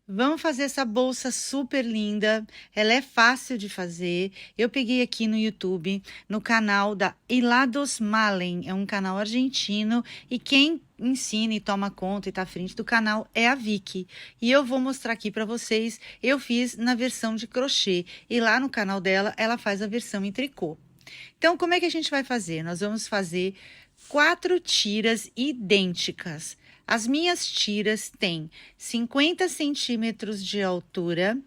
Vamos fazer essa bolsa super linda. Ela é fácil de fazer. Eu peguei aqui no YouTube, no canal da Ilados Malen. É um canal argentino e quem ensina e toma conta e tá à frente do canal é a Vicky. E eu vou mostrar aqui para vocês. Eu fiz na versão de crochê e lá no canal dela ela faz a versão em tricô. Então, como é que a gente vai fazer? Nós vamos fazer 4 tiras idênticas. As minhas tiras têm 50 centímetros de altura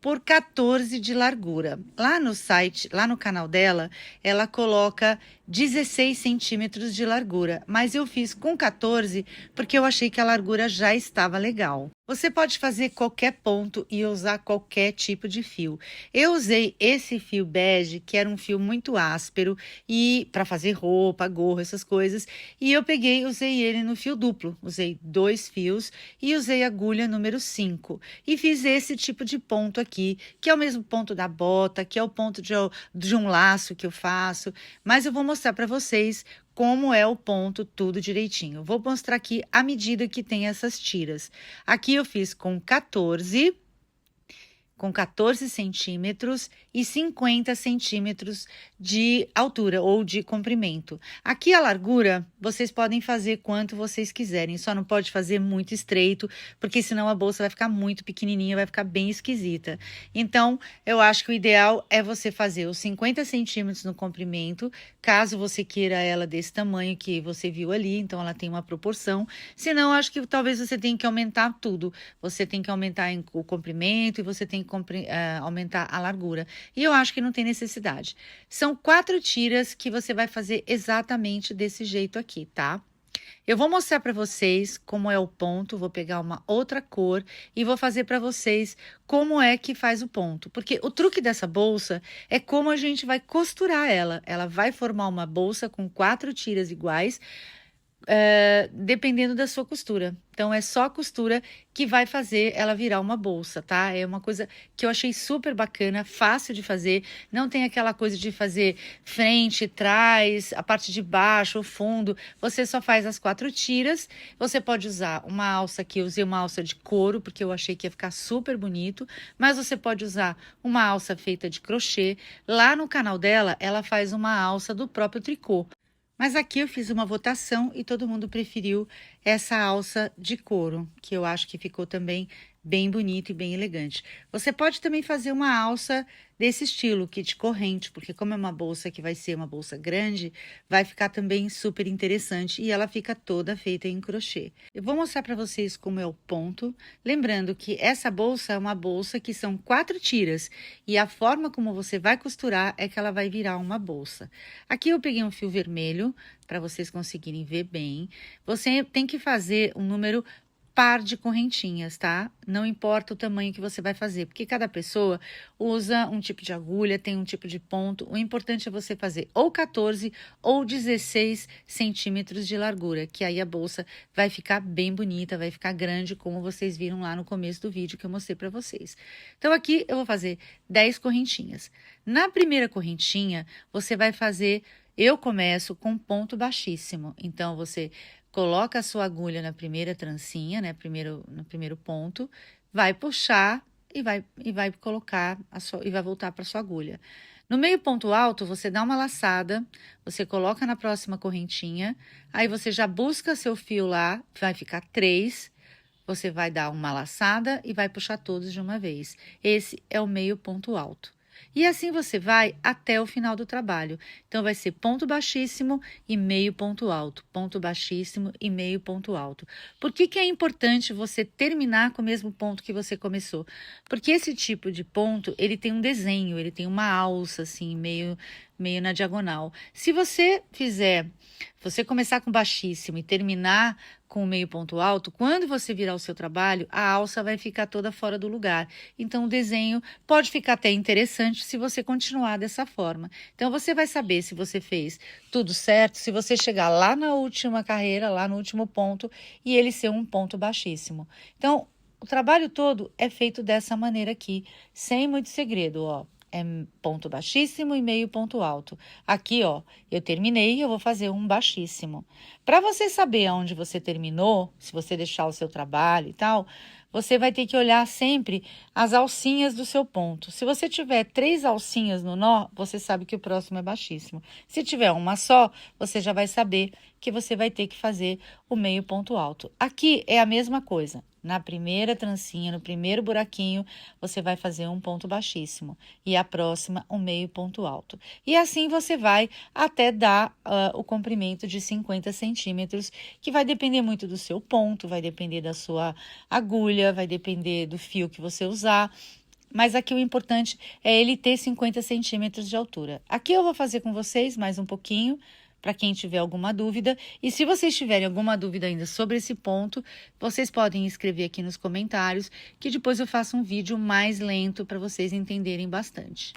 por 14 de largura. Lá no site, lá no canal dela, ela coloca 16 centímetros de largura, mas eu fiz com 14 porque eu achei que a largura já estava legal. Você pode fazer qualquer ponto e usar qualquer tipo de fio. Eu usei esse fio bege, que era um fio muito áspero, e para fazer roupa, gorro, essas coisas, e eu peguei, usei ele no fio duplo. Usei 2 fios e usei agulha número 5 e fiz esse tipo de ponto aqui, que é o mesmo ponto da bota, que é o ponto de um laço que eu faço, mas eu vou mostrar para vocês como é o ponto, tudo direitinho. Vou mostrar aqui a medida que tem essas tiras. Aqui eu fiz com 14 centímetros e 50 centímetros de altura ou de comprimento. Aqui a largura, vocês podem fazer quanto vocês quiserem, só não pode fazer muito estreito, porque senão a bolsa vai ficar muito pequenininha, vai ficar bem esquisita. Então, eu acho que o ideal é você fazer os 50 centímetros no comprimento, caso você queira ela desse tamanho que você viu ali, então ela tem uma proporção. Senão, acho que talvez você tenha que aumentar tudo. Você tem que aumentar o comprimento e você tem que aumentar a largura. E eu acho que não tem necessidade. São 4 tiras que você vai fazer exatamente desse jeito aqui, tá? Eu vou mostrar para vocês como é o ponto, vou pegar uma outra cor e vou fazer para vocês como é que faz o ponto. Porque o truque dessa bolsa é como a gente vai costurar ela. Ela vai formar uma bolsa com 4 tiras iguais, dependendo da sua costura. Então, é só a costura que vai fazer ela virar uma bolsa, tá? É uma coisa que eu achei super bacana, fácil de fazer. Não tem aquela coisa de fazer frente, trás, a parte de baixo, o fundo. Você só faz as 4 tiras. Você pode usar uma alça aqui. Eu usei uma alça de couro, porque eu achei que ia ficar super bonito. Mas você pode usar uma alça feita de crochê. Lá no canal dela, ela faz uma alça do próprio tricô. Mas aqui eu fiz uma votação e todo mundo preferiu essa alça de couro, que eu acho que ficou também bem bonito e bem elegante. Você pode também fazer uma alça desse estilo, kit corrente, porque como é uma bolsa que vai ser uma bolsa grande, vai ficar também super interessante e ela fica toda feita em crochê. Eu vou mostrar para vocês como é o ponto, lembrando que essa bolsa é uma bolsa que são 4 tiras e a forma como você vai costurar é que ela vai virar uma bolsa. Aqui eu peguei um fio vermelho para vocês conseguirem ver bem. Você tem que fazer um número par de correntinhas, tá? Não importa o tamanho que você vai fazer, porque cada pessoa usa um tipo de agulha, tem um tipo de ponto. O importante é você fazer ou 14 ou 16 centímetros de largura, que aí a bolsa vai ficar bem bonita, vai ficar grande, como vocês viram lá no começo do vídeo que eu mostrei para vocês. Então, aqui eu vou fazer 10 correntinhas. Na primeira correntinha, você vai fazer... Eu começo com ponto baixíssimo, então você coloca a sua agulha na primeira trancinha, né? No primeiro ponto, vai puxar e vai colocar e vai voltar para sua agulha. No meio ponto alto, você dá uma laçada, você coloca na próxima correntinha, aí você já busca seu fio lá, vai ficar 3, você vai dar uma laçada e vai puxar todos de uma vez. Esse é o meio ponto alto. E assim você vai até o final do trabalho. Então, vai ser ponto baixíssimo e meio ponto alto, ponto baixíssimo e meio ponto alto. Por que que é importante você terminar com o mesmo ponto que você começou? Porque esse tipo de ponto, ele tem um desenho, ele tem uma alça, assim, meio na diagonal. Se você começar com baixíssimo e terminar com o meio ponto alto, quando você virar o seu trabalho, a alça vai ficar toda fora do lugar. Então, o desenho pode ficar até interessante se você continuar dessa forma. Então, você vai saber se você fez tudo certo, se você chegar lá na última carreira, lá no último ponto, e ele ser um ponto baixíssimo. Então, o trabalho todo é feito dessa maneira aqui, sem muito segredo, ó. É ponto baixíssimo e meio ponto alto. Aqui, ó, eu terminei, eu vou fazer um baixíssimo. Para você saber aonde você terminou, se você deixar o seu trabalho e tal, você vai ter que olhar sempre as alcinhas do seu ponto. Se você tiver 3 alcinhas no nó, você sabe que o próximo é baixíssimo. Se tiver uma só, você já vai saber que você vai ter que fazer o meio ponto alto. Aqui é a mesma coisa. Na primeira trancinha, no primeiro buraquinho, você vai fazer um ponto baixíssimo e a próxima um meio ponto alto. E assim você vai até dar o comprimento de 50 centímetros, que vai depender muito do seu ponto, vai depender da sua agulha, vai depender do fio que você usar. Mas aqui o importante é ele ter 50 centímetros de altura. Aqui eu vou fazer com vocês mais um pouquinho, para quem tiver alguma dúvida. E se vocês tiverem alguma dúvida ainda sobre esse ponto, vocês podem escrever aqui nos comentários, que depois eu faço um vídeo mais lento para vocês entenderem bastante.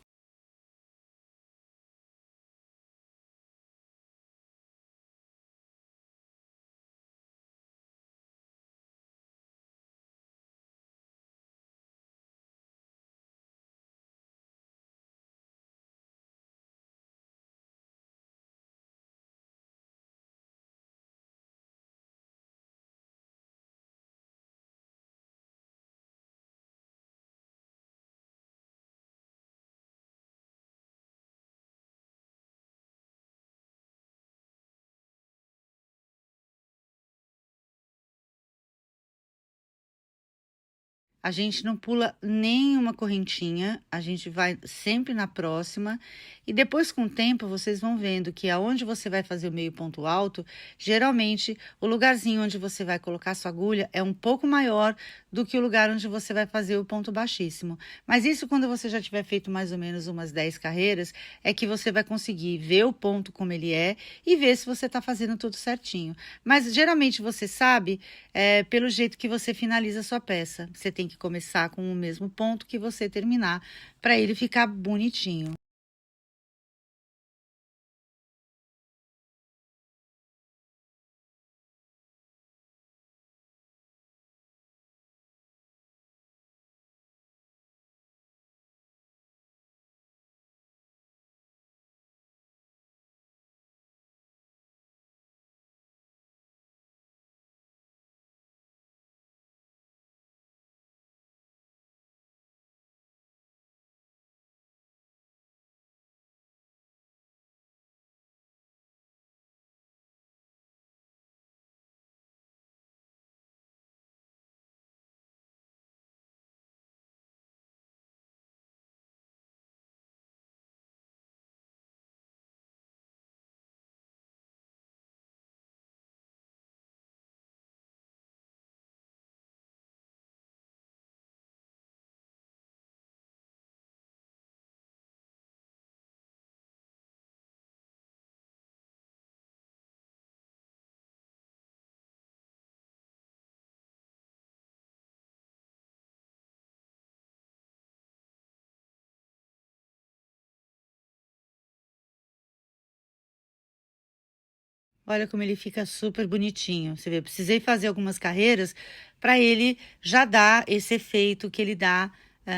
A gente não pula nenhuma correntinha, a gente vai sempre na próxima. E depois, com o tempo, vocês vão vendo que aonde você vai fazer o meio ponto alto, geralmente o lugarzinho onde você vai colocar sua agulha é um pouco maior do que o lugar onde você vai fazer o ponto baixíssimo. Mas isso, quando você já tiver feito mais ou menos umas 10 carreiras, é que você vai conseguir ver o ponto como ele é e ver se você está fazendo tudo certinho. Mas geralmente você sabe pelo jeito que você finaliza a sua peça. Você tem que começar com o mesmo ponto que você terminar, para ele ficar bonitinho. Olha como ele fica super bonitinho. Você vê, eu precisei fazer algumas carreiras para ele já dar esse efeito que ele dá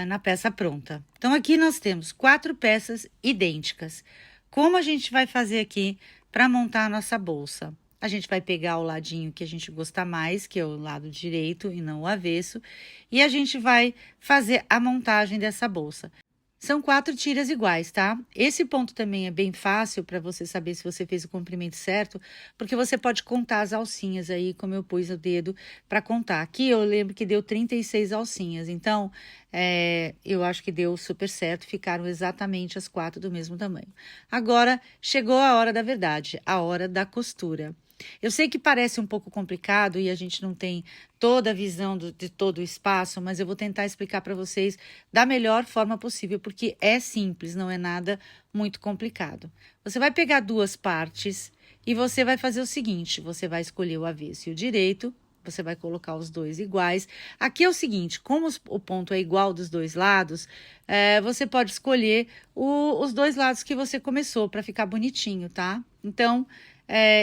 na peça pronta. Então, aqui nós temos 4 peças idênticas. Como a gente vai fazer aqui para montar a nossa bolsa? A gente vai pegar o ladinho que a gente gosta mais, que é o lado direito e não o avesso, e a gente vai fazer a montagem dessa bolsa. São 4 tiras iguais, tá? Esse ponto também é bem fácil para você saber se você fez o comprimento certo, porque você pode contar as alcinhas aí, como eu pus o dedo para contar. Aqui eu lembro que deu 36 alcinhas, então eu acho que deu super certo, ficaram exatamente as 4 do mesmo tamanho. Agora chegou a hora da verdade, a hora da costura. Eu sei que parece um pouco complicado e a gente não tem toda a visão de todo o espaço, mas eu vou tentar explicar para vocês da melhor forma possível, porque é simples, não é nada muito complicado. Você vai pegar 2 partes e você vai fazer o seguinte: você vai escolher o avesso e o direito. Você vai colocar os 2 iguais. Aqui é o seguinte, como o ponto é igual dos 2 lados, você pode escolher os 2 lados que você começou para ficar bonitinho, tá? Então,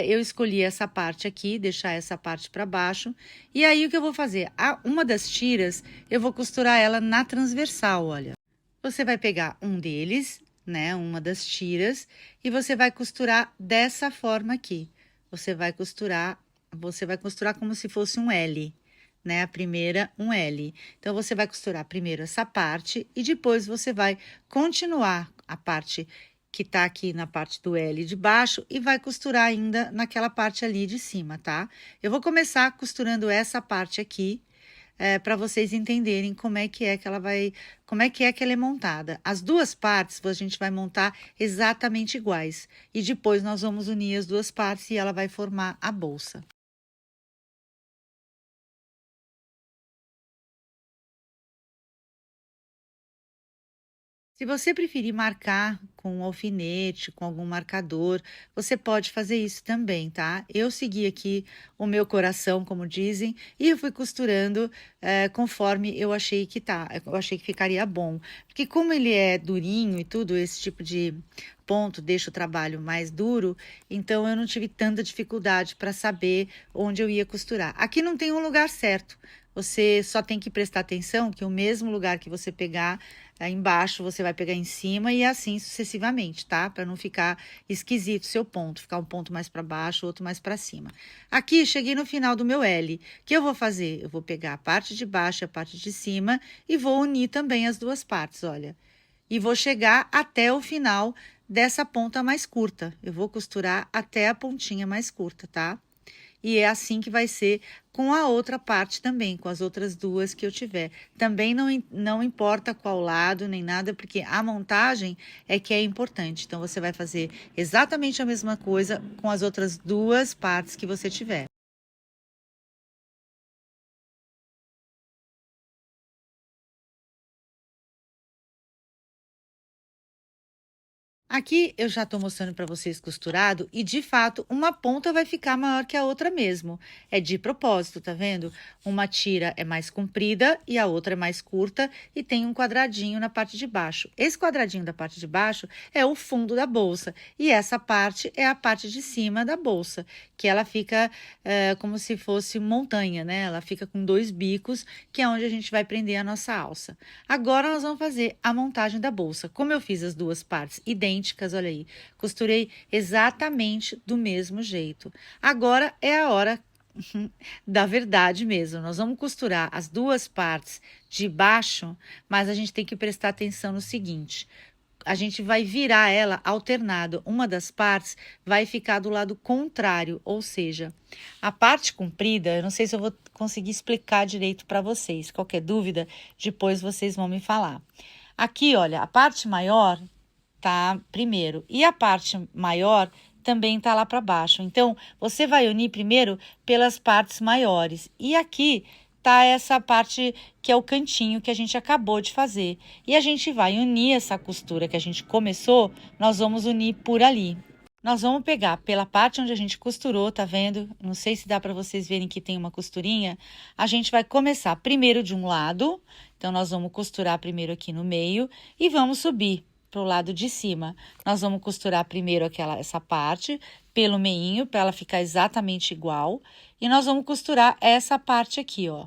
eu escolhi essa parte aqui, deixar essa parte para baixo. E aí, o que eu vou fazer? Uma das tiras, eu vou costurar ela na transversal, olha. Você vai pegar um deles, né, uma das tiras, e você vai costurar dessa forma aqui. Você vai costurar como se fosse um L, né? A primeira, um L. Então, você vai costurar primeiro essa parte e depois você vai continuar a parte que tá aqui na parte do L de baixo e vai costurar ainda naquela parte ali de cima, tá? Eu vou começar costurando essa parte aqui, para vocês entenderem como é que ela é montada. As duas partes a gente vai montar exatamente iguais e depois nós vamos unir as duas partes e ela vai formar a bolsa. Se você preferir marcar com um alfinete, com algum marcador, você pode fazer isso também, tá? Eu segui aqui o meu coração, como dizem, e eu fui costurando conforme eu achei que ficaria bom. Porque como ele é durinho e tudo, esse tipo de ponto deixa o trabalho mais duro, então eu não tive tanta dificuldade para saber onde eu ia costurar. Aqui não tem um lugar certo. Você só tem que prestar atenção que o mesmo lugar que você pegar embaixo, você vai pegar em cima e assim sucessivamente, tá? Para não ficar esquisito o seu ponto, ficar um ponto mais para baixo, outro mais para cima. Aqui, cheguei no final do meu L. O que eu vou fazer? Eu vou pegar a parte de baixo e a parte de cima e vou unir também as duas partes, olha. E vou chegar até o final dessa ponta mais curta. Eu vou costurar até a pontinha mais curta, tá? E é assim que vai ser com a outra parte também, com as outras duas que eu tiver. Também não importa qual lado, nem nada, porque a montagem é que é importante. Então, você vai fazer exatamente a mesma coisa com as outras duas partes que você tiver. Aqui eu já estou mostrando para vocês costurado e, de fato, uma ponta vai ficar maior que a outra mesmo. É de propósito, tá vendo? Uma tira é mais comprida e a outra é mais curta e tem um quadradinho na parte de baixo. Esse quadradinho da parte de baixo é o fundo da bolsa e essa parte é a parte de cima da bolsa, que ela fica como se fosse montanha, né? Ela fica com dois bicos, que é onde a gente vai prender a nossa alça. Agora, nós vamos fazer a montagem da bolsa. Como eu fiz as duas partes idênticas, olha aí, costurei exatamente do mesmo jeito. Agora é a hora da verdade mesmo. Nós vamos costurar as duas partes de baixo, mas a gente tem que prestar atenção no seguinte: a gente vai virar ela alternado. Uma das partes vai ficar do lado contrário, ou seja, a parte comprida, eu não sei se eu vou conseguir explicar direito para vocês. Qualquer dúvida, depois vocês vão me falar. Aqui, olha, a parte maior tá primeiro e a parte maior também tá lá para baixo. Então, você vai unir primeiro pelas partes maiores. E aqui tá essa parte que é o cantinho que a gente acabou de fazer. E a gente vai unir essa costura que a gente começou, nós vamos unir por ali. Nós vamos pegar pela parte onde a gente costurou, tá vendo? Não sei se dá para vocês verem que tem uma costurinha. A gente vai começar primeiro de um lado, então nós vamos costurar primeiro aqui no meio e vamos subir para o lado de cima. Nós vamos costurar primeiro essa parte pelo meinho, para ela ficar exatamente igual. E nós vamos costurar essa parte aqui, ó.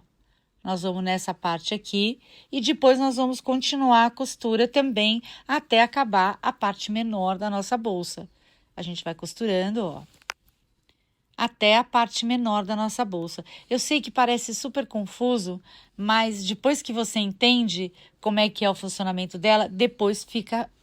Nós vamos nessa parte aqui e depois nós vamos continuar a costura também até acabar a parte menor da nossa bolsa. A gente vai costurando, ó, até a parte menor da nossa bolsa. Eu sei que parece super confuso, mas depois que você entende como é que é o funcionamento dela, depois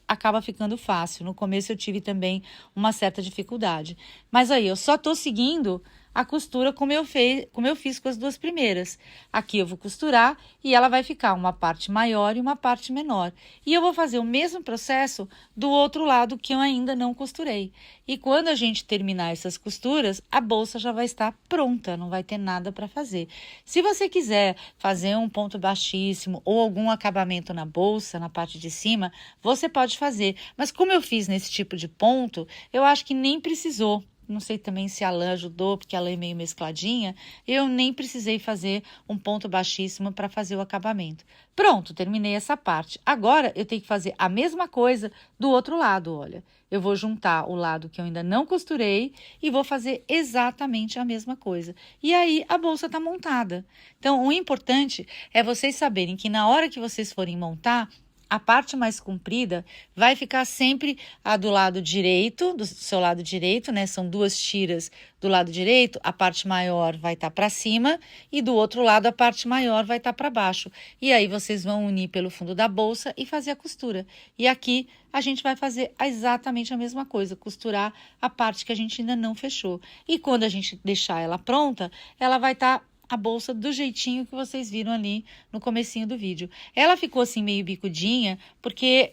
acaba ficando fácil. No começo eu tive também uma certa dificuldade. Mas aí, eu só tô seguindo a costura como eu fiz com as duas primeiras. Aqui eu vou costurar e ela vai ficar uma parte maior e uma parte menor. E eu vou fazer o mesmo processo do outro lado que eu ainda não costurei. E quando a gente terminar essas costuras, a bolsa já vai estar pronta, não vai ter nada para fazer. Se você quiser fazer um ponto baixíssimo ou algum acabamento na bolsa, na parte de cima, você pode fazer. Mas como eu fiz nesse tipo de ponto, eu acho que nem precisou. Não sei também se a lã ajudou, porque a lã é meio mescladinha. Eu nem precisei fazer um ponto baixíssimo para fazer o acabamento. Pronto, terminei essa parte. Agora, eu tenho que fazer a mesma coisa do outro lado, olha. Eu vou juntar o lado que eu ainda não costurei e vou fazer exatamente a mesma coisa. E aí, a bolsa tá montada. Então, o importante é vocês saberem que na hora que vocês forem montar, a parte mais comprida vai ficar sempre a do lado direito, do seu lado direito, né? São duas tiras do lado direito, a parte maior vai estar para cima e do outro lado a parte maior vai estar para baixo. E aí vocês vão unir pelo fundo da bolsa e fazer a costura. E aqui a gente vai fazer exatamente a mesma coisa, costurar a parte que a gente ainda não fechou. E quando a gente deixar ela pronta, ela vai estar a bolsa do jeitinho que vocês viram ali no comecinho do vídeo. Ela ficou assim meio bicudinha, porque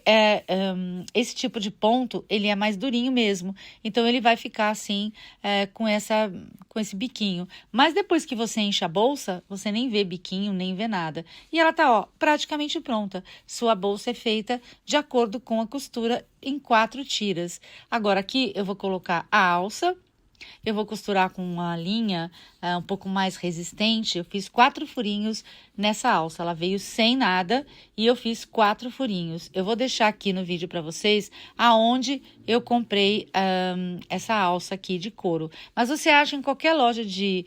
esse tipo de ponto, ele é mais durinho mesmo. Então, ele vai ficar assim, com esse biquinho. Mas depois que você enche a bolsa, você nem vê biquinho, nem vê nada. E ela tá, ó, praticamente pronta. Sua bolsa é feita de acordo com a costura em 4 tiras. Agora, aqui eu vou colocar a alça. Eu vou costurar com uma linha um pouco mais resistente. Eu fiz 4 furinhos nessa alça. Ela veio sem nada e eu fiz 4 furinhos. Eu vou deixar aqui no vídeo para vocês aonde eu comprei essa alça aqui de couro. Mas você acha em qualquer loja de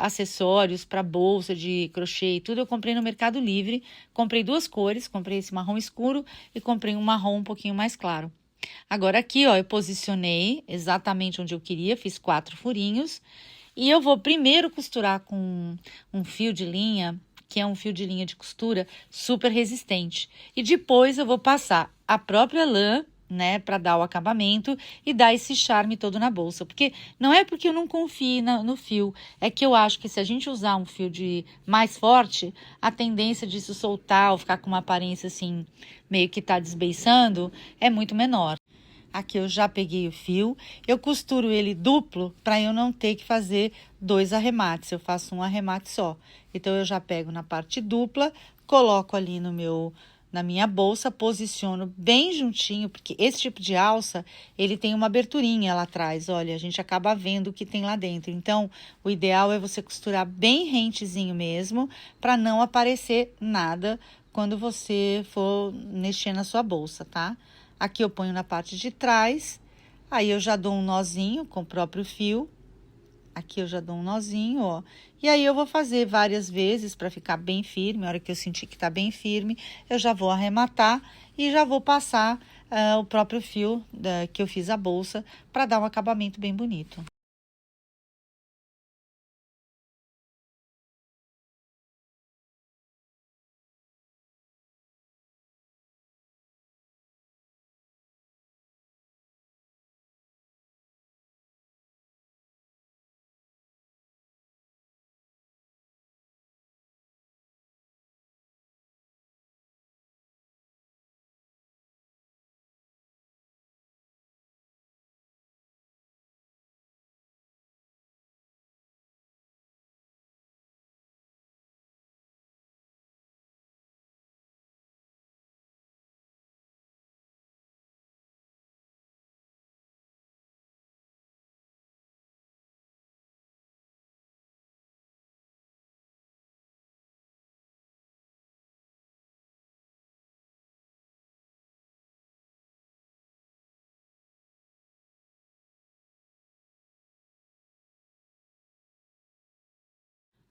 acessórios para bolsa, de crochê e tudo. Eu comprei no Mercado Livre. Comprei 2 cores. Comprei esse marrom escuro e comprei um marrom um pouquinho mais claro. Agora aqui, ó, eu posicionei exatamente onde eu queria, fiz 4 furinhos. E eu vou primeiro costurar com um fio de linha, que é um fio de linha de costura super resistente. E depois eu vou passar a própria lã, né, para dar o acabamento e dar esse charme todo na bolsa. Porque não é porque eu não confio no fio, é que eu acho que se a gente usar um fio de mais forte, a tendência disso soltar ou ficar com uma aparência assim, meio que tá desbeiçando, é muito menor. Aqui eu já peguei o fio, eu costuro ele duplo para eu não ter que fazer 2 arremates, eu faço um arremate só. Então, eu já pego na parte dupla, coloco ali na minha bolsa, posiciono bem juntinho, porque esse tipo de alça, ele tem uma aberturinha lá atrás, olha, a gente acaba vendo o que tem lá dentro. Então, o ideal é você costurar bem rentezinho mesmo, para não aparecer nada quando você for mexer na sua bolsa, tá? Aqui eu ponho na parte de trás, aí eu já dou um nozinho com o próprio fio. Aqui eu já dou um nozinho, ó. E aí eu vou fazer várias vezes para ficar bem firme. A hora que eu sentir que tá bem firme, eu já vou arrematar e já vou passar o próprio fio que eu fiz a bolsa para dar um acabamento bem bonito.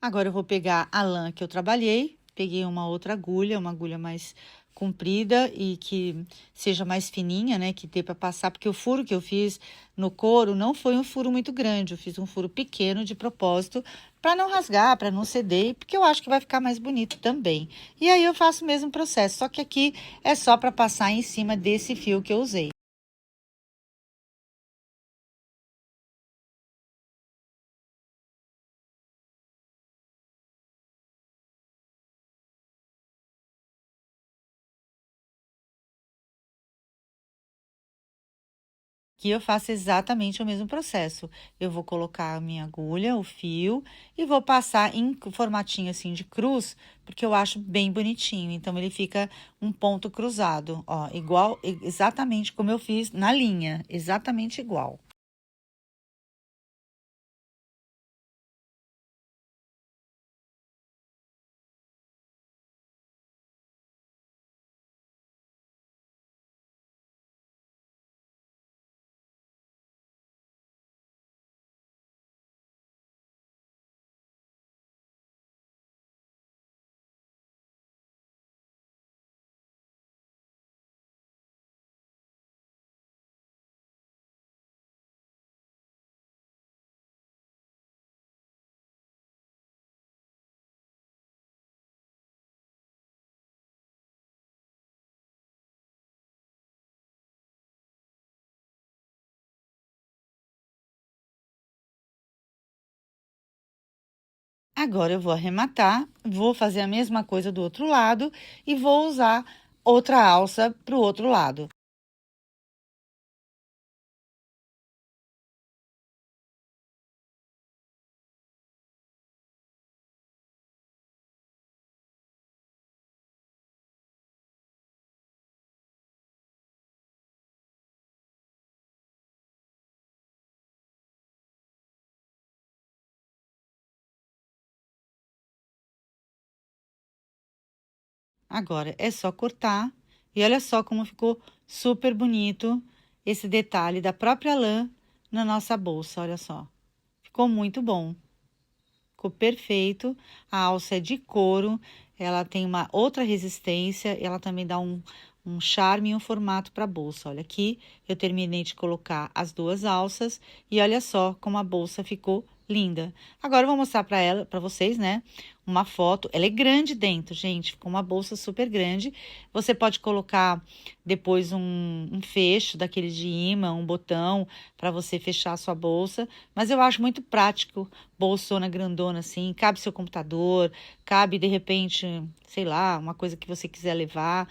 Agora eu vou pegar a lã que eu trabalhei, peguei uma outra agulha, uma agulha mais comprida e que seja mais fininha, né, que dê para passar, porque o furo que eu fiz no couro não foi um furo muito grande, eu fiz um furo pequeno de propósito, para não rasgar, para não ceder, porque eu acho que vai ficar mais bonito também. E aí eu faço o mesmo processo, só que aqui é só para passar em cima desse fio que eu usei. Aqui eu faço exatamente o mesmo processo. Eu vou colocar a minha agulha, o fio, e vou passar em formatinho assim de cruz, porque eu acho bem bonitinho. Então, ele fica um ponto cruzado, ó, igual, exatamente como eu fiz na linha, exatamente igual. Agora eu vou arrematar, vou fazer a mesma coisa do outro lado e vou usar outra alça para o outro lado. Agora é só cortar e olha só como ficou super bonito esse detalhe da própria lã na nossa bolsa, olha só. Ficou muito bom. Ficou perfeito. A alça é de couro, ela tem uma outra resistência, ela também dá um charme e um formato para a bolsa. Olha aqui, eu terminei de colocar as duas alças e olha só como a bolsa ficou linda. Agora eu vou mostrar para vocês, né, uma foto. Ela é grande dentro, gente, ficou uma bolsa super grande. Você pode colocar depois um fecho daquele de imã, um botão para você fechar a sua bolsa, mas eu acho muito prático, bolsona grandona assim, cabe seu computador, cabe de repente, sei lá, uma coisa que você quiser levar.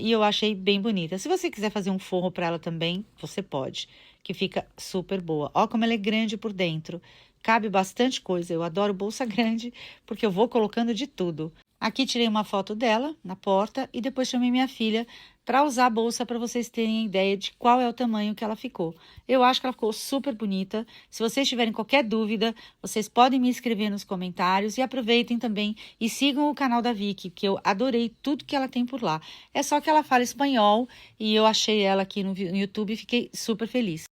E eu achei bem bonita. Se você quiser fazer um forro para ela também, você pode, que fica super boa. Ó como ela é grande por dentro. Cabe bastante coisa. Eu adoro bolsa grande porque eu vou colocando de tudo. Aqui tirei uma foto dela na porta e depois chamei minha filha para usar a bolsa para vocês terem ideia de qual é o tamanho que ela ficou. Eu acho que ela ficou super bonita. Se vocês tiverem qualquer dúvida, vocês podem me escrever nos comentários e aproveitem também e sigam o canal da Vicky, que eu adorei tudo que ela tem por lá. É só que ela fala espanhol e eu achei ela aqui no YouTube e fiquei super feliz.